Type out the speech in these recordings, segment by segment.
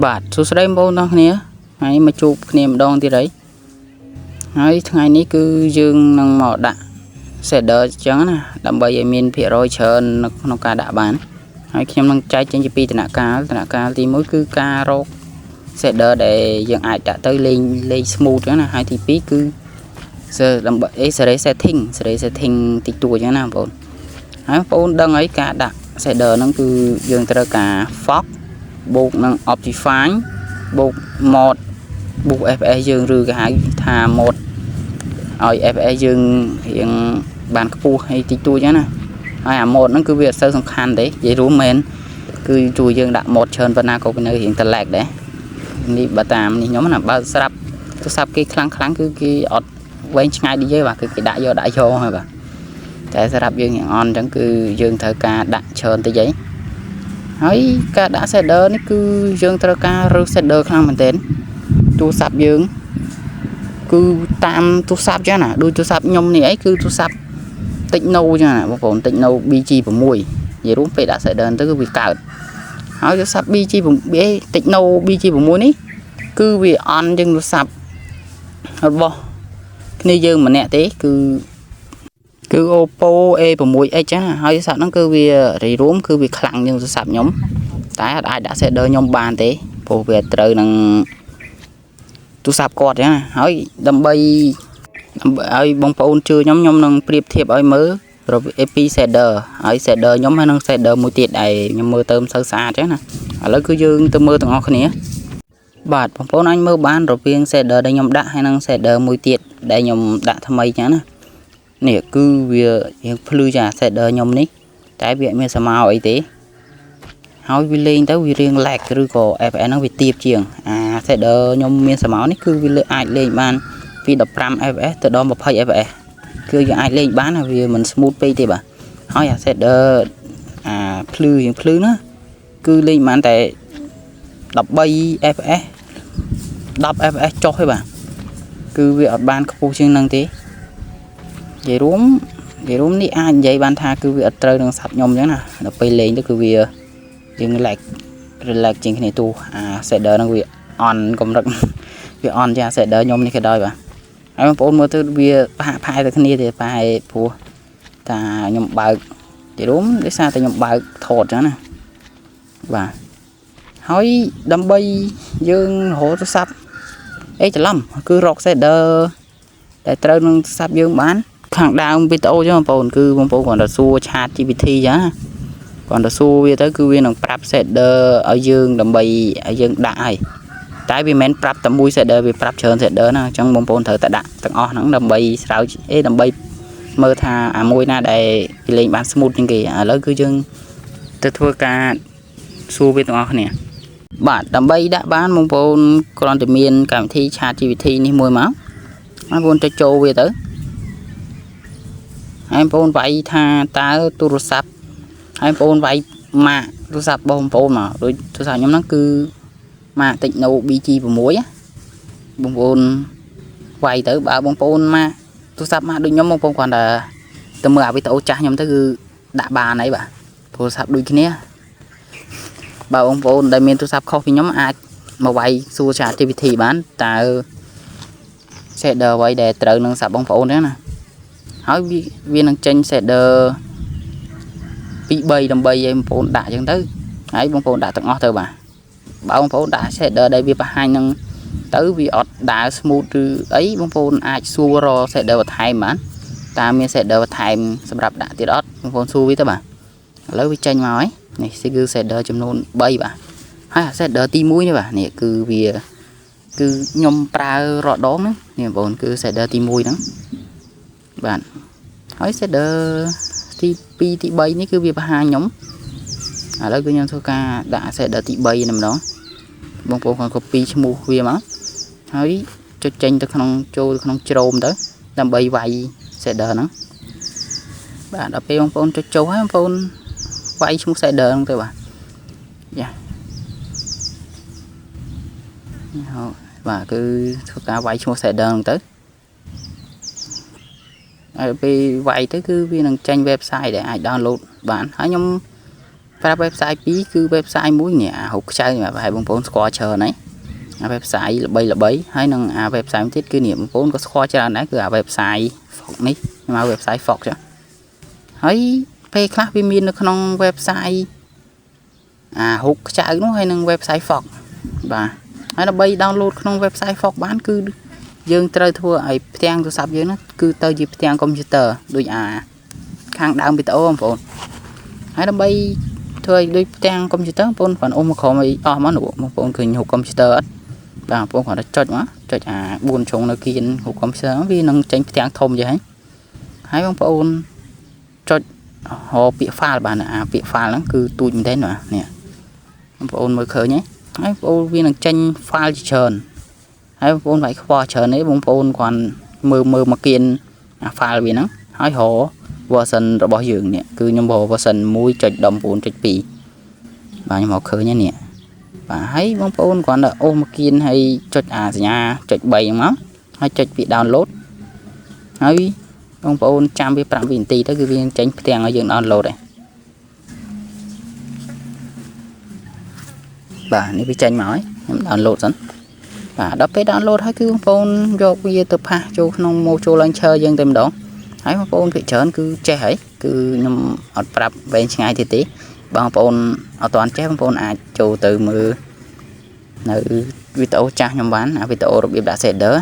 បាទសួស្តីបងប្អូនទាំងគ្នាហើយមកជួបគ្នាម្ដងទៀតហើយថ្ងៃនេះគឺយើងនឹងមកដាក់ shader អញ្ចឹងណាដើម្បីឲ្យមានភាគរយច្រើននៅក្នុងការដាក់បានហើយខ្ញុំនឹងចែកចេញជាពីរដំណាក់កាលទី1គឺការរក shader ដែលយើងអាចដាក់ទៅលេង smooth អញ្ចឹងណាហើយទី2គឺដើម្បីseries setting តិចតួចអញ្ចឹងណាបងប្អូនហើយបងប្អូនដឹងហើយការដាក់ shader ហ្នឹងគឺយើងត្រូវការ fog បូកនឹង optifine បូក mod បូក fps យើងឬគេហៅថា mod ឲ្យ fps យើងរៀងបានខ្ពស់ហើយតិចតួចណាហើយអា mod ហ្នឹងគឺវាអត់សូវសំខាន់ទេនិយាយរួមមែនគឺជួយយើងដាក់ mod ច្រើនប៉ុណ្ណាក៏នៅរៀងតឡែកដែរនេះបើតាមនេះខ្ញុំណាបើស្រាប់ទូរស័ព្ទគេខ្លាំងគឺគេអត់វែងឆ្ងាយដូចយើងបាទគឺគេដាក់យកហើយបាទតែសម្រាប់យើងយ៉ាងអន់អញ្ចឹងគឺយើងត្រូវការដាក់ច្រើនតិចហើយការដាក់ shader នេះគឺយើងត្រូវការរើស shader ខ្លាំងមែនទែនទូរស័ព្ទយើងគឺតាមទូរស័ព្ទចឹងណាដូចទូរស័ព្ទខ្ញុំនេះអីគឺទូរស័ព្ទ Techno ចឹងណាបងប្អូន Techno BG6 និយាយរួមពេលដាក់ shader ទៅគឺវាកើតហើយទូរស័ព្ទ BG6 Techno BG6 នេះគឺវាអន់ជាងទូរស័ព្ទរបស់គ្នាយើងម្នាក់ទេគឺ Oppo A6X ចាហើយទូរស័ព្ទហ្នឹងគឺវារីរួមគឺវាខ្លាំងជាងទូរស័ព្ទខ្ញុំតែអត់អាចដាក់ shader ខ្ញុំបានទេព្រោះវាត្រូវនឹងទូរស័ព្ទគាត់ចឹងណាហើយដើម្បីឲ្យបងប្អូនជឿខ្ញុំនឹងប្រៀបធៀបឲ្យមើលពី shader ហើយ shader ខ្ញុំហើយនឹង shader មួយទៀតដែលខ្ញុំមើលទៅមិនសូវស្អាតចឹងណាឥឡូវគឺយើងទៅមើលទាំងអស់គ្នាបាទបងប្អូនអាចមើលបានរវាង shader ដែលខ្ញុំដាក់ហើយនឹង shader មួយទៀតដែលខ្ញុំដាក់ថ្មីចឹងណានេះគឺវារៀងភ្លឺចា shader ខ្ញុំនេះតែវាមានសមោអីទេហើយវាលេងទៅវារៀង lag ឬក៏ fps ហ្នឹងវាទាបជាងអា shader ខ្ញុំមានសមោនេះគឺវាអាចលេងបានពី15 fps ទៅដល់20 fps គឺយើងអាចលេងបានហើយវាមិន smooth ពេកទេបាទហើយអា shader អាភ្លឺរៀងភ្លឺណាគឺលេងបានតែ13 fps 10 fps ចុះទេបាទគឺវាអត់បានខ្ពស់ជាងហ្នឹងទេនិយាយរួមនេះអាចនិយាយបានថាគឺវាអត់ត្រូវនឹងសាប់ខ្ញុំអញ្ចឹងណាដល់ពេលលេងទៅគឺវាយើង relax ជាងគ្នាទូអា shader ហ្នឹងវាអន់កម្រិតវាអន់ជា shader ខ្ញុំនេះក៏ដោយបាទហើយបងប្អូនមើលទៅវាផាយទៅគ្នាទេផាយព្រោះតាខ្ញុំបើកនិយាយរួមដោយសារតែខ្ញុំបើកថតអញ្ចឹងណាបាទហើយដើម្បីយើងរកទូរស័ព្ទអីច្រឡំគឺរក shader ដែលត្រូវនឹងទូរស័ព្ទយើងបានខាងដើមវីដេអូចឹងបងប្អូនគឺបងប្អូនគាត់ទៅសួរ chat GPT ចឹងណាគាត់ទៅសួរវាទៅគឺវានឹងប្រាប់ shader ឲ្យយើងដើម្បីឲ្យយើងដាក់ហើយតែវាមិនប្រាប់តែមួយ shader វាប្រាប់ច្រើន shader ណាអញ្ចឹងបងប្អូនត្រូវតែដាក់ទាំងអស់ហ្នឹងដើម្បីស្រាវដើម្បីមើលថាអាមួយណាដែលវាលេងបាន smooth ជាងគេឥឡូវគឺយើងទៅធ្វើការសួរវាទាំងអស់គ្នាបាទដើម្បីដាក់បានបងប្អូនគ្រាន់តែមានកម្មវិធី chat GPT នេះមួយមកបងប្អូនចុចចូលវាទៅហើយបងប្អូនវាយថាតើទូរស័ព្ទហើយបងប្អូនវាយម៉ាកទូរស័ព្ទបងប្អូនមកដូចទូរស័ព្ទខ្ញុំហ្នឹងគឺម៉ាក Techno BG6 បងប្អូនវាយទៅបើបងប្អូនម៉ាកទូរស័ព្ទម៉ាកដូចខ្ញុំបងប្អូនគាត់តែមើលអាវីដេអូចាស់ខ្ញុំទៅគឺដាក់បានហើយបាទទូរស័ព្ទដូចគ្នាបើបងប្អូនដែលមានទូរស័ព្ទខុសពីខ្ញុំអាចមកវាយសួរ Chat GPT បានតើ shader អ្វីដែលត្រូវនឹងស័ព្ទបងប្អូនហ្នឹងណាហើយវានឹងចេញ shader 2 3ដើម្បីឲ្យបងប្អូនដាក់អញ្ចឹងទៅហើយបងប្អូនដាក់ទាំងអស់ទៅបាទបើបងប្អូនដាក់ shader ដែលវាបង្ហាញនឹងទៅវាអត់ដើរ smooth ឬអីបងប្អូនអាចសួររក shader បន្ថែមបានតើមាន shader បន្ថែមសម្រាប់ដាក់ទៀតអត់បងប្អូនសួរវាទៅបាទឥឡូវវាចេញមកហើយនេះគឺ shader ចំនួន3បាទហើយ shader ទី1នេះបាទនេះគឺវាគឺខ្ញុំប្រើរដងហ្នឹងនេះបងប្អូនគឺ shader ទី1ហ្នឹងបាទហើយ shader ទី2ទី3នេះគឺវាបង្ហាញខ្ញុំឥឡូវគឺខ្ញុំធ្វើការដាក់ shader ទី3នេះម្ដងបងប្អូនគាត់ copy ឈ្មោះវាមកហើយចុចចេញទៅក្នុងចូលទៅក្នុងជ្រោមទៅដើម្បីវាយ shader ហ្នឹងបាទដល់ពេលបងប្អូនចុចចូលហើយបងប្អូនវាយឈ្មោះ shader ហ្នឹងទៅបាទយ៉ាបាទគឺធ្វើការវាយឈ្មោះ shader ហ្នឹងទៅហើយពេលវាយទៅគឺវានឹងចេញ website ដែលអាច download បានហើយខ្ញុំ ប្រាប់ website 2 គឺ website មួយនេះអាហុកខ្ចៅបាទហើយបងប្អូនស្គាល់ច្រើនហើយអា website ល្បីហើយនឹងអា website ទៀតគឺនេះបងប្អូនក៏ស្គាល់ច្រើនដែរគឺអា website Fox នេះខ្ញុំហៅ website Fox ចឹងហើយពេលខ្លះវាមាននៅក្នុង website អាហុកខ្ចៅនោះហើយនឹង website Fox បាទហើយដើម្បី download ក្នុង website Fox បានគឺយើងត្រូវធ្វើឲ្យផ្ទាំងទូរស័ព្ទយើងនោះគឺទៅជាផ្ទាំង computer ដូចអាខាងដើមវីដេអូបងប្អូនហើយដើម្បីធ្វើឲ្យដូចផ្ទាំង computer បងប្អូនគ្រាន់អ៊ំមកក្រោមឲ្យអស់មកបងប្អូនឃើញហុក computer អត់បាទបងប្អូនគ្រាន់តែចុចមកចុចអា4ជ្រុងនៅគៀនហុក computer វានឹងចេញផ្ទាំងធំចឹងហើយបងប្អូនចុចហៅពាក្យ file បានអាពាក្យ file ហ្នឹងគឺទូចមែនទេបាទនេះបងប្អូនមើលឃើញហើយបងប្អូនវានឹងចេញ file ជាច្រើនហើយបងប្អូនវាយខ្វល់ច្រើនទេបងប្អូនគ្រាន់មើលមកគៀនអា file វាហ្នឹងហើយរក version របស់យើងនេះគឺខ្ញុំរក version 1.19.2 បាទខ្ញុំមកឃើញនេះបាទហើយបងប្អូនគ្រាន់តែអូសមកគៀនហើយចុចអាសញ្ញាចុច3ហ្នឹងមកហើយចុចពី download ហើយបងប្អូនចាំវា5វិនាទីទៅគឺវាចេញផ្ទាំងឲ្យយើង download ហើយបាទនេះវាចេញមកហើយខ្ញុំ download សិនបាទដល់ពេល download ហើយគឺបងប្អូនយកវាទៅផាសចូលក្នុង module launcher យើងតែម្ដងហើយបងប្អូនភាគច្រើនគឺចេះហើយគឺខ្ញុំអត់ប្រាប់វែងឆ្ងាយទេបងប្អូនអត់ទាន់ចេះបងប្អូនអាចចូលទៅមើលនៅវីដេអូចាស់ខ្ញុំបានអាវីដេអូរបៀបដាក់ shader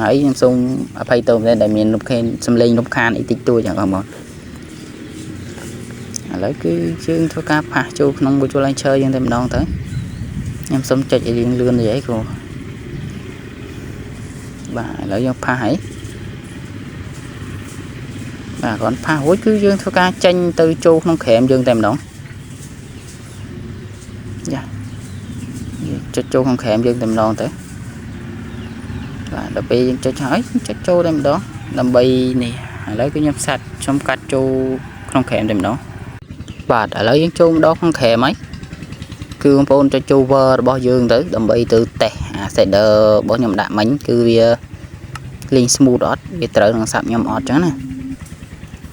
ហើយខ្ញុំសូមអភ័យទោសមែនដែលមានសំឡេងរំខានអីតិចតួចបងប្អូនឥឡូវគឺយើងធ្វើការផាសចូលក្នុង module launcher យើងតែម្ដងទៅខ្ញុំសូមចុចឲ្យលឿននិយាយគ្រូបាទឥឡូវយើងផាសហើយបាទគ្រាន់ផាសរួចគឺយើងធ្វើការចេញទៅចូលក្នុងក្រែមយើងតែម្ដងយ៉ាចុចចូលក្នុងក្រែមយើងតែម្ដងទៅបាទដល់ពេលយើងចុចហើយចុចចូលតែម្ដងដើម្បីនេះឥឡូវគឺខ្ញុំខ្ញុំកាត់ចូលក្នុងក្រែមតែម្ដងបាទឥឡូវយើងចូលម្ដងក្នុងក្រែមហើយគឺបងប្អូនចុចចូល Word របស់យើងទៅដើម្បីទៅតេស្តអា shader របស់ខ្ញុំដាក់មិញគឺវាលេង smooth អត់វាត្រូវនឹងសាប់ខ្ញុំអត់ចឹងណា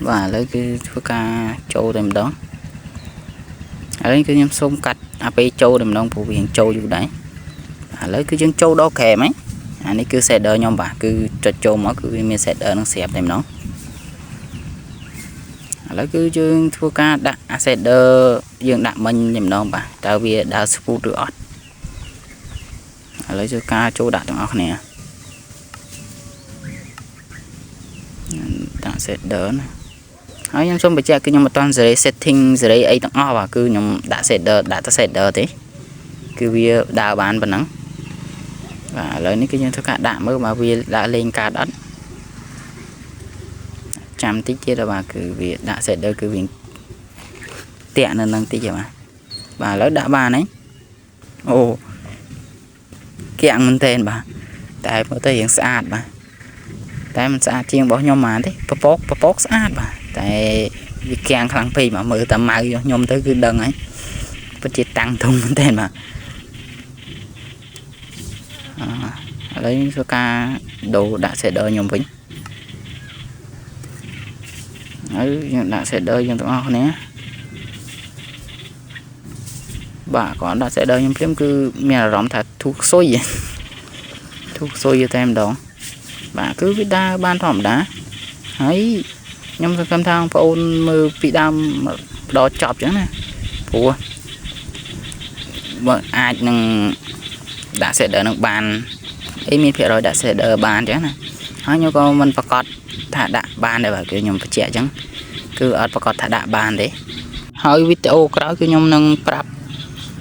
បាទឥឡូវគឺធ្វើការចូលតែម្ដងឥឡូវគឺខ្ញុំសូមកាត់អាពេលចូលតែម្ដងព្រោះវាចូលយូរដែរឥឡូវគឺយើងចូលដល់ក្រែមហើយអានេះគឺ shader ខ្ញុំបាទគឺចុចចូលមកគឺវាមាន shader នឹងស្រាប់តែម្ដងឥឡូវគឺយើងធ្វើការដាក់ shader យើងដាក់មិញតែម្ដងបាទតើវាដើរ smooth ឬអត់ឥឡូវធ្វើការចូលដាក់ទាំងអស់គ្នាដាក់ shader ណាហើយខ្ញុំសូមបញ្ជាក់គឺខ្ញុំអត់ទាន់សេរី setting សេរីអីទាំងអស់បាទគឺខ្ញុំដាក់ shader ដាក់តែ shader ទេគឺវាដើរបានប៉ុណ្ណឹងបាទឥឡូវនេះគឺយើងធ្វើការដាក់មើលមកវាដាក់លេងកាតអត់ចាំតិចទៀតបាទគឺវាដាក់ shader គឺវាតាក់នៅនឹងតិចបាទបាទឥឡូវដាក់បានហើយអូកាំងមែនតើបាទតែមើលទៅរៀងស្អាតបាទតែมันស្អាតជាងរបស់ខ្ញុំហ្មងទេពពកស្អាតបាទតែវាកាំងខ្លាំងពេកមកមើលតែម៉ៅខ្ញុំទៅគឺដឹងហើយពិតជាតាំងធំមែនតើបាទឥឡូវធ្វើការដូរដាក់ shader ខ្ញុំវិញហើយយើងដាក់ shader យើងទាំងអស់គ្នាបាទគាត់ដាក់ shader ខ្ញុំព្រាមគឺមានអារម្មណ៍ថាធូរខ្សុយតែម្ដងបាទគឺវាដើរបានធម្មតាហើយខ្ញុំសង្ឃឹមថាបងប្អូនមើលពីដើមដល់ចប់ចឹងណាព្រោះបើអាចនឹងដាក់ shader នឹងបានអីមានភាគរយដាក់ shader បានចឹងណាហើយខ្ញុំក៏មិនប្រកាសថាដាក់បានដែរបាទគឺខ្ញុំបញ្ជាក់ចឹងគឺអត់ប្រកាសថាដាក់បានទេហើយវីដេអូក្រោយគឺខ្ញុំនឹងប្រាប់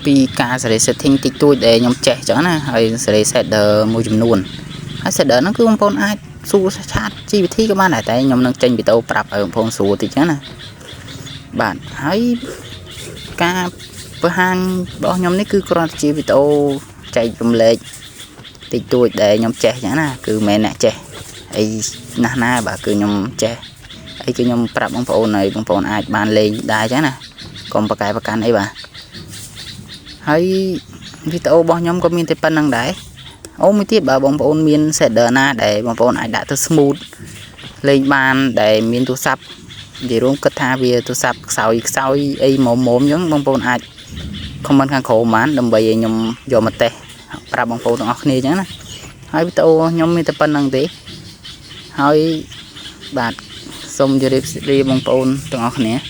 ពីការសេរី setting តិចតួចដែលខ្ញុំចេះចឹងណាហើយសេរី shader មួយចំនួនហើយ shader ហ្នឹងគឺបងប្អូនអាចសួរឆាត GPT ក៏បានដែរតែខ្ញុំនឹងចេញវីដេអូប្រាប់ឲ្យបងប្អូនសួរតិចចឹងណាបាទហើយការបង្ហាញរបស់ខ្ញុំនេះគឺគ្រាន់តែជាវីដេអូចែករំលែកតិចតួចដែលខ្ញុំចេះចឹងណាគឺមិនមែនអ្នកចេះអីណាស់ណាបាទគឺខ្ញុំចេះអីគឺខ្ញុំប្រាប់បងប្អូនឲ្យបងប្អូនអាចបានលេងដែរចឹងណាកុំប្រកែប្រកាន់អីបាទហើយវីដេអូរបស់ខ្ញុំក៏មានតែប៉ុណ្្នឹងដែរអូមួយទៀតបើបងប្អូនមាន shader ណាដែលបងប្អូនអាចដាក់ទៅ smooth លេងបានដែលមានទូរស័ព្ទ vậy luôn kết tha vì tôi sắp sau ấy mồm giống bông bồn ai không ăn khang khổ mán đầm bầy nhom do mặt tè ra bông bồn ngọc này nhá hai biết tô nhom mi tập pan năng tí hai bạt xong giờ đi bông bồn ngọc này